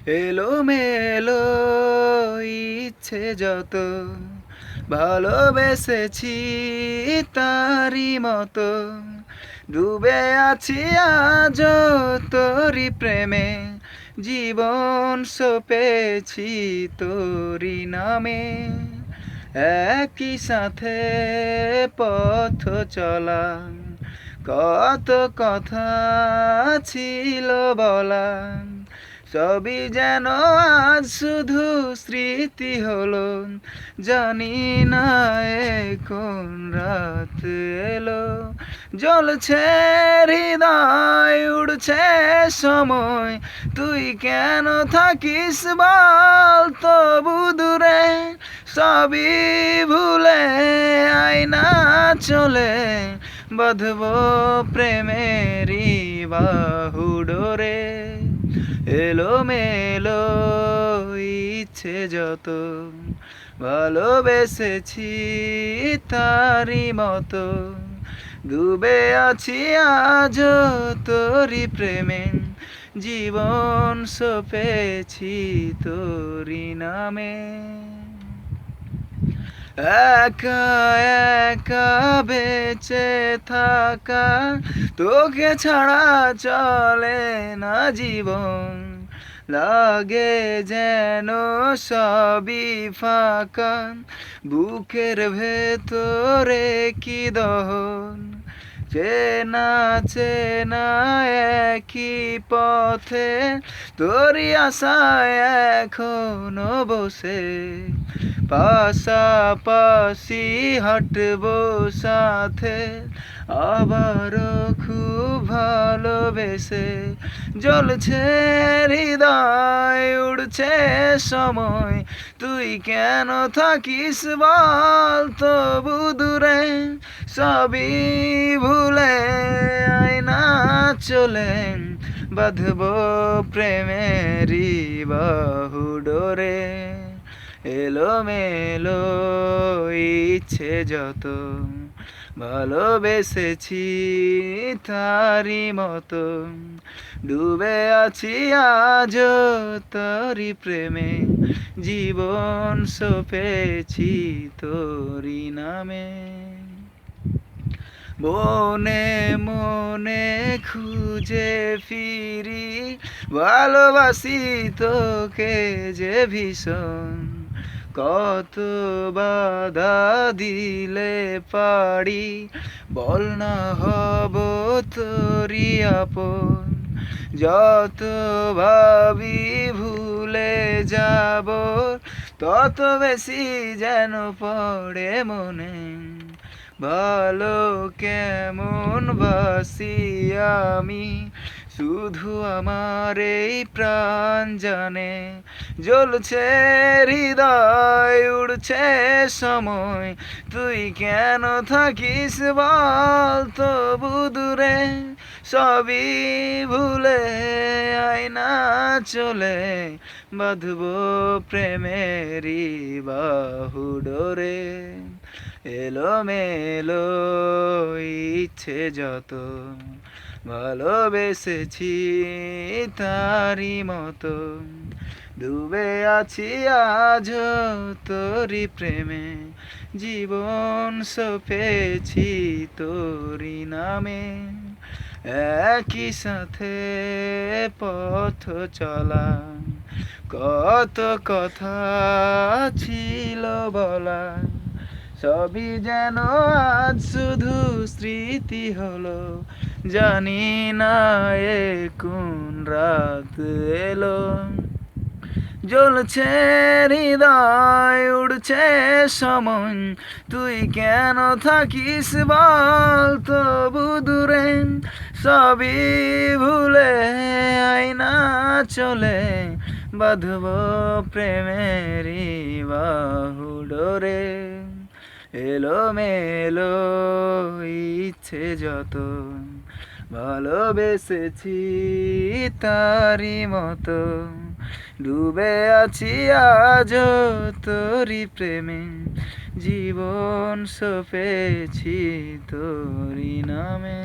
এলোমেলো ইচ্ছে যত ভালোবেসেছি তারি মতো ডুবে আছি আজ তোরি প্রেমে জীবন সপেছি তোরি নামে একই সাথে পথ চলা কত কথা ছিল বলা সবই যেন আজ শুধু স্মৃতি হলো জানি না কোন রাত এলো জ্বলছে হৃদয় উড়ছে সময় তুই কেন থাকিস বল তবু দূরে সবই ভুলে আয়না চলে বাঁধব প্রেমেরই বাহু ডোরে এলোমেলো ইচ্ছে যত ভালোবেসেছি তারি মতো ডুবে আছি আজ তোরি প্রেমে জীবন সপেছি তোরি নামে একা একা বেঁচে থাকা তোকে ছাড়া চলে না জীবন লাগে যেন সবই ফাঁকা বুকের ভেতরে কি দহন চেনা চেনা একই পথে তোরই আশায় এখনো বসে পাশাপাশি হাঁটবো সাথে আবারও খুব ভালোবেসে জ্বলছে হৃদয় উড়ছে সময় তুই কেন থাকিস বল তবু দূরে সবই ভুলে আয়না চলে বাঁধব প্রেমেরই বাহু ডোরে এলোমেলো ইচ্ছে যত ভালোবেসেছি তারি মতো ডুবে আছি আজ তোরি প্রেমে জীবন সপেছি তোরি নামে মনে মনে খুঁজে ফিরি ভালোবাসি তোকে যে ভীষণ কত বাধা দিলে পারি বল না হব তোরি আপন যত ভাবি ভুলে যাব তত বেশি যেন পড়ে মনে ভালো কেমন বাসি আমি শুধু আমার এই প্রাণ জানে জ্বলছে হৃদয় উড়ছে সময় তুই কেন থাকিস বল তবু দূরে সবই ভুলে আয়না চলে বাঁধব প্রেমেরই বাহু ডোরে এলোমেলো ইচ্ছে যত ভালোবেসেছি তারি মতো ডুবে আছি আজ তোরি প্রেমে জীবন সপেছি তোরি নামে একই সাথে পথ চলা কত কথা ছিল বলা সবই যেন আজ শুধু স্মৃতি হলো জানি না কোন রাত এলো জ্বলছে হৃদয় উড়ছে সময় তুই কেন থাকিস বল তবু দূরে সবই ভুলে আয়না চলে বাঁধব প্রেমেরই বাহু ডোরে এলোমেলো ইচ্ছে যত ভালোবেসেছি তারি মতো ডুবে আছি আজ তোরি প্রেমে জীবন সপেছি তোরি নামে।